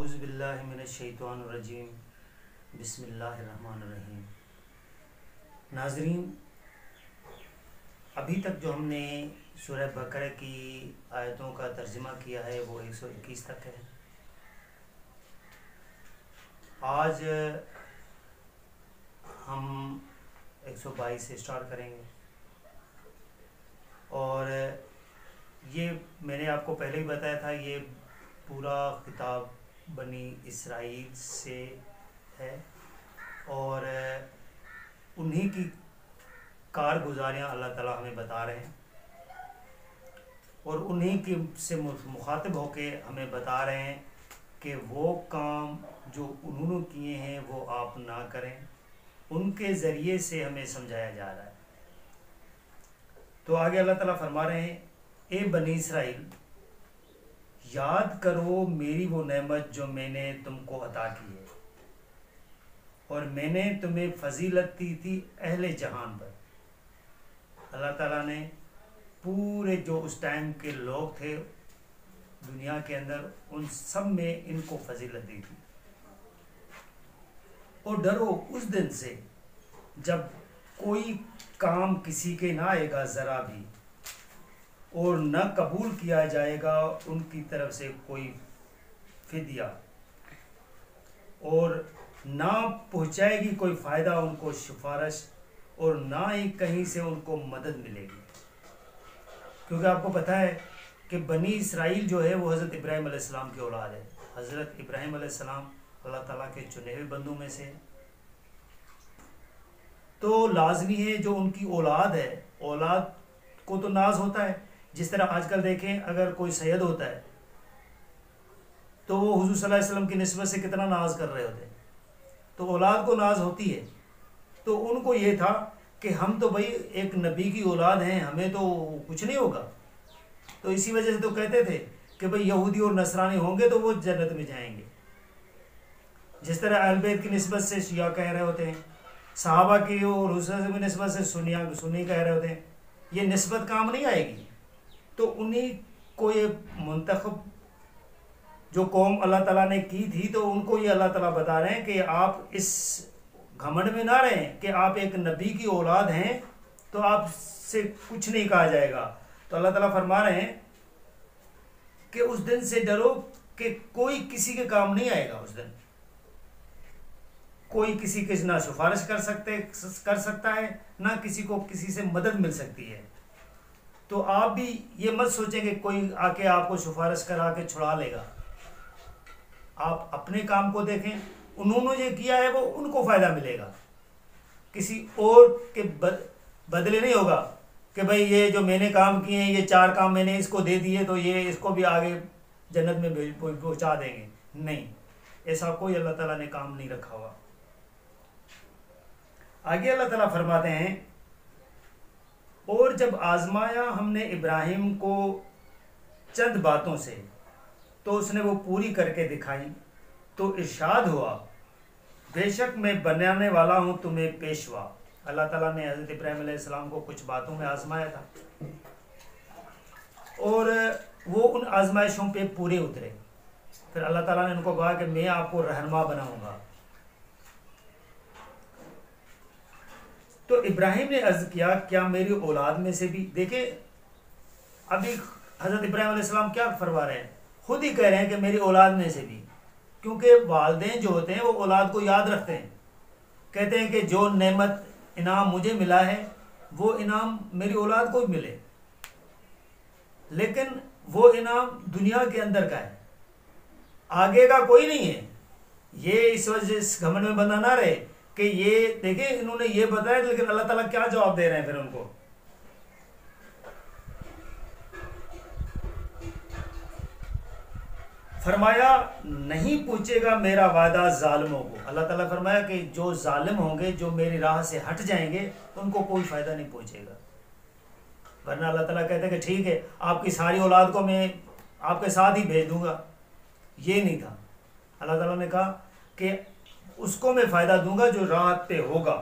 औज़ुबिल्लाहि मिनश्शैतानिर्रजीम बिस्मिल्लाहिर्रहमानिर्रहीम। नाज़रीन, अभी तक जो हमने सूरह बकरा की आयतों का तर्जुमा किया है वो 121 तक है। आज हम 122 से स्टार्ट करेंगे और ये मैंने आपको पहले ही बताया था, ये पूरा खिताब बनी इसराइल से है और उन्हीं की कारगुजारियाँ अल्लाह ताला हमें बता रहे हैं और उन्हीं की से मुखातिब होके हमें बता रहे हैं कि वो काम जो उन्होंने किए हैं वो आप ना करें। उनके ज़रिए से हमें समझाया जा रहा है। तो आगे अल्लाह ताला फरमा रहे हैं, ए बनी इसराइल, याद करो मेरी वो नेमत जो मैंने तुमको अता की है और मैंने तुम्हें फजीलत दी थी अहले जहान पर। अल्लाह ताला ने पूरे जो उस टाइम के लोग थे दुनिया के अंदर, उन सब में इनको फजीलत दी थी। और डरो उस दिन से जब कोई काम किसी के ना आएगा ज़रा भी, और न कबूल किया जाएगा उनकी तरफ से कोई फिदिया, और ना पहुँचाएगी कोई फ़ायदा उनको सिफारिश, और ना ही कहीं से उनको मदद मिलेगी। क्योंकि आपको पता है कि बनी इसराइल जो है वो हज़रत इब्राहीम अलैहिस्सलाम की औलाद है। हज़रत इब्राहीम अलैहिस्सलाम अल्लाह ताला के चुने हुए बंदों में से, तो लाजमी है जो उनकी औलाद है, औलाद को तो नाज होता है। जिस तरह आजकल देखें, अगर कोई सैयद होता है तो वो हुज़ूर सल्लल्लाहु अलैहि वसल्लम की निस्बत से कितना नाज कर रहे होते हैं, तो औलाद को नाज होती है। तो उनको ये था कि हम तो भाई एक नबी की औलाद हैं, हमें तो कुछ नहीं होगा। तो इसी वजह से तो कहते थे कि भाई यहूदी और नसरानी होंगे तो वो जन्नत में जाएंगे। जिस तरह अहले बैत की निस्बत से शिया कह रहे होते हैं, सहाबा की और हुसैन की निस्बत से सुन्नी कह रहे होते हैं, ये निस्बत काम नहीं आएगी। तो उन्हीं को ये मुंतखब जो कौम अल्लाह ताला ने की थी, तो उनको ये अल्लाह ताला बता रहे हैं कि आप इस घमंड में ना रहें कि आप एक नबी की औलाद हैं तो आपसे कुछ नहीं कहा जाएगा। तो अल्लाह ताला फरमा रहे हैं कि उस दिन से डरो कि कोई किसी के काम नहीं आएगा। उस दिन कोई किसी के ना सिफारिश कर सकता है, ना किसी को किसी से मदद मिल सकती है। तो आप भी ये मत सोचें कि कोई आके आपको सिफारिश करा के छुड़ा लेगा। आप अपने काम को देखें, उन्होंने जो किया है वो उनको फ़ायदा मिलेगा, किसी और के बदले नहीं होगा कि भाई ये जो मैंने काम किए हैं, ये 4 काम मैंने इसको दे दिए तो ये इसको भी आगे जन्नत में पहुंचा देंगे। नहीं, ऐसा कोई अल्लाह ताला ने काम नहीं रखा हुआ। आगे अल्लाह ताला फरमाते हैं, और जब आजमाया हमने इब्राहिम को चंद बातों से तो उसने वो पूरी करके दिखाई, तो इरशाद हुआ, बेशक मैं बनाने वाला हूँ तुम्हें पेशवा। अल्लाह ताला ने हज़रत इब्राहीम अलैहिस्सलाम को कुछ बातों में आजमाया था और वो उन आजमाइशों पे पूरे उतरे। फिर अल्लाह ताला ने उनको कहा कि मैं आपको रहनुमा बनाऊंगा। तो इब्राहिम ने अर्ज किया, क्या मेरी औलाद में से भी? देखे अभी हज़रत इब्राहीम अलैहिस्सलाम क्या फरमा रहे हैं, खुद ही कह रहे हैं कि मेरी औलाद में से भी, क्योंकि वालिदैन जो होते हैं वो औलाद को याद रखते हैं। कहते हैं कि जो नेमत इनाम मुझे मिला है वो इनाम मेरी औलाद को भी मिले, लेकिन वो इनाम दुनिया के अंदर का है, आगे का कोई नहीं है। ये इस वजह इस घमंड में बंधा ना रहे कि ये देखें इन्होंने ये बताया, लेकिन अल्लाह ताला क्या जवाब दे रहे हैं फिर उनको। फरमाया, नहीं पूछेगा मेरा वादा जालिमों को। अल्लाह ताला फरमाया कि जो जालिम होंगे, जो मेरी राह से हट जाएंगे, उनको कोई फ़ायदा नहीं पहुंचेगा। वरना अल्लाह ताला कहते हैं कि ठीक है, आपकी सारी औलाद को मैं आपके साथ ही भेज दूंगा। ये नहीं था, अल्लाह ताला ने कहा कि उसको मैं फ़ायदा दूंगा जो राह पे होगा।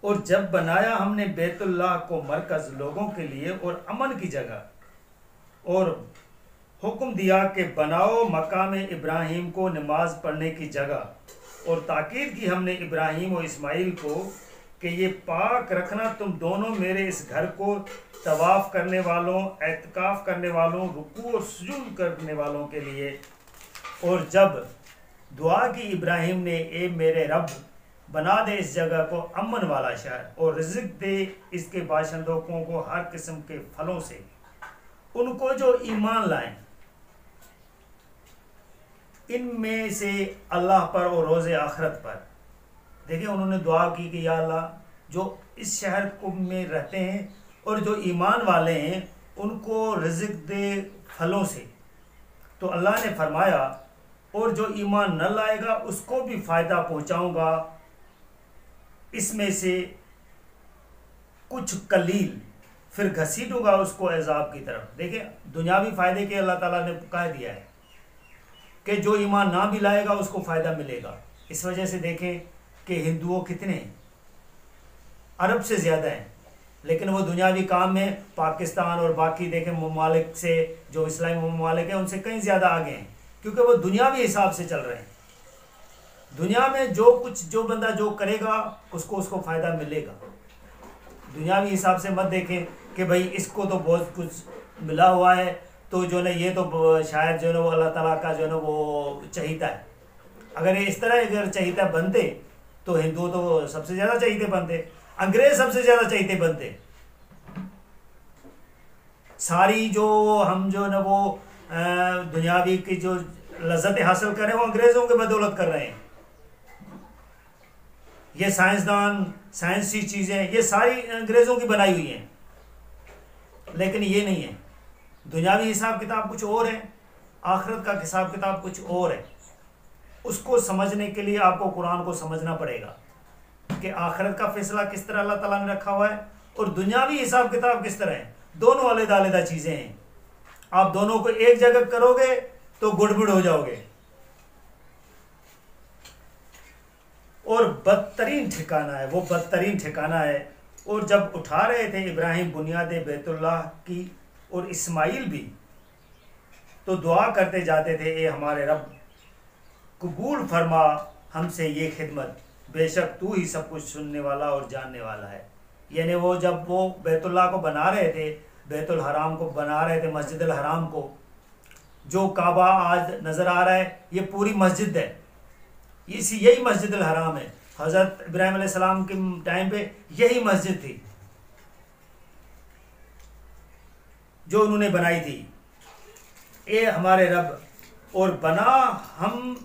और जब बनाया हमने बैतुल्लाह को मरकज़ लोगों के लिए और अमन की जगह, और हुक्म दिया कि बनाओ मकाम इब्राहिम को नमाज पढ़ने की जगह, और ताकीद की हमने इब्राहिम और इस्माइल को कि ये पाक रखना तुम दोनों मेरे इस घर को तवाफ़ करने वालों, एतकाफ़ करने वालों, रुकू और सुजूद करने वालों के लिए। और जब दुआ की इब्राहिम ने, ए मेरे रब, बना दे इस जगह को अमन वाला शहर और रिज़्क़ दे इसके बाशिंदों को हर किस्म के फलों से, उनको जो ईमान लाएं इनमें से अल्लाह पर और रोज़े आखिरत पर। देखिए उन्होंने दुआ की कि या अल्लाह, जो इस शहर को में रहते हैं और जो ईमान वाले हैं उनको रिज़्क़ दे फलों से। तो अल्लाह ने फरमाया और जो ईमान न लाएगा उसको भी फ़ायदा पहुंचाऊंगा इसमें से कुछ कलील, फिर घसीटूंगा उसको अज़ाब की तरफ। देखिए दुनियावी फ़ायदे के अल्लाह ताला ने कह दिया है कि जो ईमान ना भी लाएगा उसको फ़ायदा मिलेगा। इस वजह से देखें कि हिंदुओं कितने हैं, अरब से ज़्यादा हैं, लेकिन वो दुनियावी काम में पाकिस्तान और बाकी देखें ममालिक से, जो इस्लामी ममालिक हैं उनसे कहीं ज़्यादा आगे हैं, क्योंकि वो दुनियावी हिसाब से चल रहे हैं। दुनिया में जो बंदा जो करेगा उसको फ़ायदा मिलेगा। दुनियावी हिसाब से मत देखें कि भाई इसको तो बहुत कुछ मिला हुआ है, तो जो है ये तो शायद जो है वो अल्लाह ताला का जो है वो चहीता है। अगर ये इस तरह अगर चहीता बनते तो हिंदू तो सबसे ज़्यादा चहीते बनते, अंग्रेज सबसे ज़्यादा चहीते बनते। सारी जो हम जो है ना वो दुनियावी की जो लज्जतें हासिल कर रहे हैं वो अंग्रेज़ों के बदौलत कर रहे हैं। ये साइंसदान, साइंसी चीज़ें, ये सारी अंग्रेज़ों की बनाई हुई हैं, लेकिन ये नहीं है। दुनियावी हिसाब किताब कुछ और है, आखिरत का हिसाब किताब कुछ और है। उसको समझने के लिए आपको कुरान को समझना पड़ेगा कि आखिरत का फैसला किस तरह अल्लाह ताला ने रखा हुआ है और दुनियावी हिसाब किताब किस तरह है। दोनों अलग-अलग चीज़ें हैं। आप दोनों को एक जगह करोगे तो गुड़बुड़ हो जाओगे। और बदतरीन ठिकाना है, वो बदतरीन ठिकाना है। और जब उठा रहे थे इब्राहिम बुनियाद बैतुल्लाह की और इस्माइल भी, तो दुआ करते जाते थे, ए हमारे रब, कबूल फरमा हमसे ये खिदमत, बेशक तू ही सब कुछ सुनने वाला और जानने वाला है। यानी वो जब वो बैतुल्लाह को बना रहे थे, बैतुल हराम को बना रहे थे, मस्जिदुल हराम को, जो काबा आज नज़र आ रहा है ये पूरी मस्जिद है, यही मस्जिदुल हराम है। हज़रत इब्राहिम अलैहिस्सलाम के टाइम पे यही मस्जिद थी जो उन्होंने बनाई थी। ए हमारे रब, और बना हम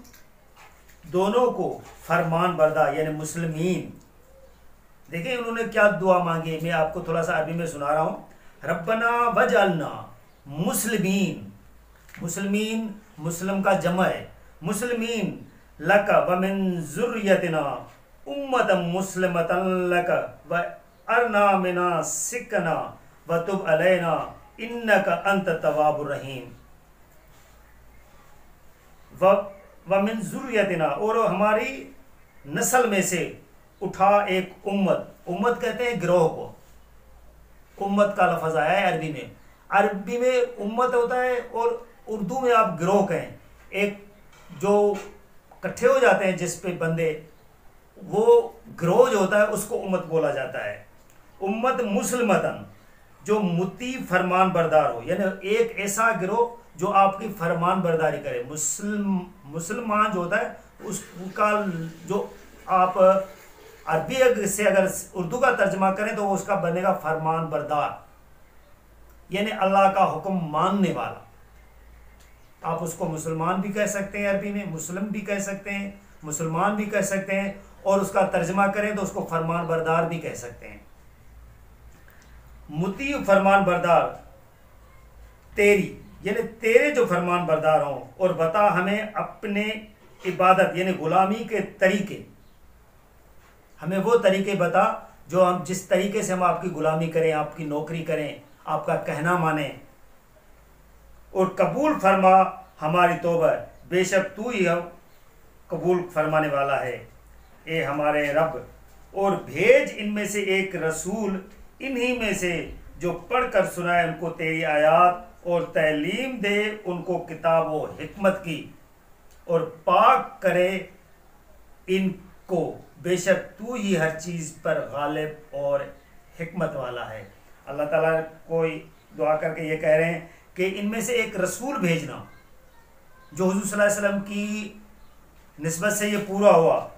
दोनों को फरमान बरदार यानी मुस्लिमीन। देखिए उन्होंने क्या दुआ मांगी, मैं आपको थोड़ा सा अरबी में सुना रहा हूँ। रब्बना वजअलना मुस्लिमीन, मुस्लिमीन मुस्लिम का जमा है, मुस्लिमीन लक व मिन ज़ुर्रियतिना उम्मतन मुस्लिमतन लक व अरना मनासिकना व तुब अलैना इन्नका अंत तवाबुर रहीम। व मिन ज़ुर्रियतिना, और हमारी नस्ल में से उठा एक उम्मत, उम्मत कहते हैं गिरोह को। उम्मत का लफ्ज़ आया है अरबी में। अरबी में उम्मत होता है और उर्दू में आप गिरोह कहें, एक जो इकट्ठे हो जाते हैं जिस पे बंदे, वो गिरोह जो होता है उसको उम्मत बोला जाता है। उम्मत मुस्लिमतन, जो मुती फरमान बरदार हो, यानी एक ऐसा गिरोह जो आपकी फरमान बरदारी करे। मुसलमान जो होता है उसका जो आप अरबी से अगर उर्दू का तर्जमा करें तो उसका बनेगा फरमान बरदार, यानी अल्लाह का हुक्म मानने वाला। आप उसको मुसलमान भी कह सकते हैं, अरबी में मुस्लिम भी कह सकते हैं, मुसलमान भी कह सकते हैं, और उसका तर्जमा करें तो उसको फरमान बरदार भी कह सकते हैं। मुती फरमान बरदार तेरी, यानी तेरे जो फरमान बरदार हों, और बता हमें अपने इबादत यानी गुलामी के तरीके, हमें वो तरीके बता जो हम जिस तरीके से हम आपकी गुलामी करें, आपकी नौकरी करें, आपका कहना माने। और कबूल फरमा हमारी तौबा, बेशक तू ही हम कबूल फरमाने वाला है, ए हमारे रब। और भेज इनमें से एक रसूल, इन्हीं में से जो पढ़कर सुनाए उनको तेरी आयात और तालीम दे उनको किताब व हिकमत की, और पाक करे इनको, बेशक तू ही हर चीज़ पर गालिब और हिकमत वाला है। अल्लाह ताला को दुआ करके ये कह रहे हैं कि इनमें से एक रसूल भेजना जो हुज़ूर सल्लल्लाहु अलैहि वसल्लम की निस्बत से ये पूरा हुआ,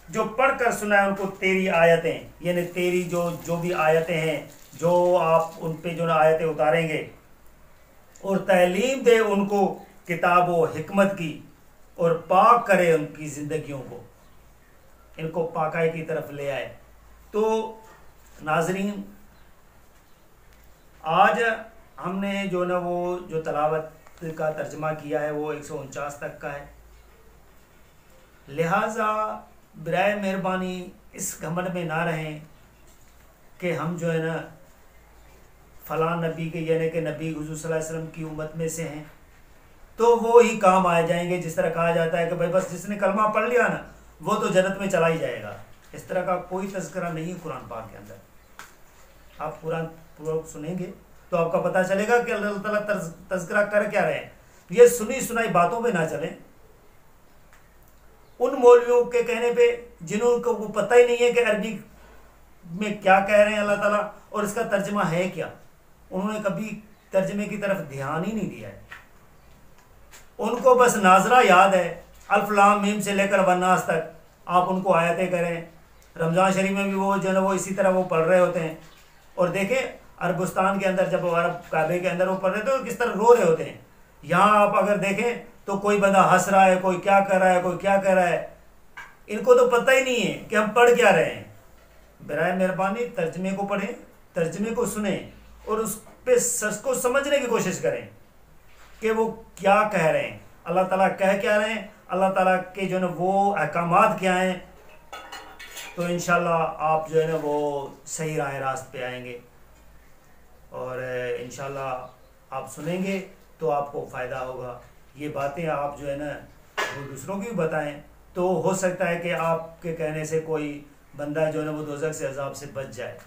जो पढ़कर सुनाए उनको तेरी आयतें, यानी तेरी जो भी आयतें हैं, जो आप उन पे जो आयतें उतारेंगे, और तालीम दे उनको किताब व हिकमत की, और पाक करे उनकी ज़िंदगियों को, इनको पाकाई की तरफ ले आए। तो नाजरीन, आज हमने जो ना वो जो तलावत का तर्जमा किया है वो 149 तक का है। लिहाजा बराए मेहरबानी इस घमंड में ना रहें कि हम जो है ना फलां नबी के, यानी कि नबी हुज़ूर सल्लल्लाहु अलैहि वसल्लम की उम्मत में से हैं तो वो ही काम आ जाएंगे। जिस तरह कहा जाता है कि भाई बस जिसने कलमा पढ़ लिया ना वो तो जन्नत में चला ही जाएगा, इस तरह का कोई तज़किरा नहीं है कुरान पाक के अंदर। आप कुरान पूरा सुनेंगे तो आपका पता चलेगा कि अल्लाह ताला तज़किरा कर क्या रहे हैं। ये सुनी सुनाई बातों पे ना चलें, उन मौलवियों के कहने पे जिन्होंने वो पता ही नहीं है कि अरबी में क्या कह रहे हैं अल्लाह ताला और इसका तर्जमा है क्या। उन्होंने कभी तर्जमे की तरफ ध्यान ही नहीं दिया है। उनको बस नाजरा याद है, अल्फ लाम मीम से लेकर वन्नास तक आप उनको आयतें करें। रमज़ान शरीफ में भी वो जो है वो इसी तरह वो पढ़ रहे होते हैं। और देखें अरबस्तान के अंदर जब वो अरब काबे के अंदर वो पढ़ रहे थे तो किस तरह रो रहे होते हैं। यहाँ आप अगर देखें तो कोई बंदा हंस रहा है, कोई क्या कर रहा है, कोई क्या कर रहा है। इनको तो पता ही नहीं है कि हम पढ़ क्या रहे हैं। बराए मेहरबानी तर्जमे को पढ़ें, तर्जमे को सुने और उस पे सच को समझने की कोशिश करें कि वो क्या कह रहे हैं, अल्लाह ताला कह क्या रहे हैं, अल्लाह ताला के जो है ना वो अहकामात क्या हैं। तो इंशाल्लाह आप जो है ना वो सही राह रास्त पे आएंगे और इंशाल्लाह आप सुनेंगे तो आपको फ़ायदा होगा। ये बातें आप जो है ना वो दूसरों की भी बताएं तो हो सकता है कि आपके कहने से कोई बंदा जो है ना वो दोज़ख से अज़ाब से बच जाए।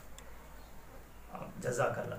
जज़ाकल्लाह।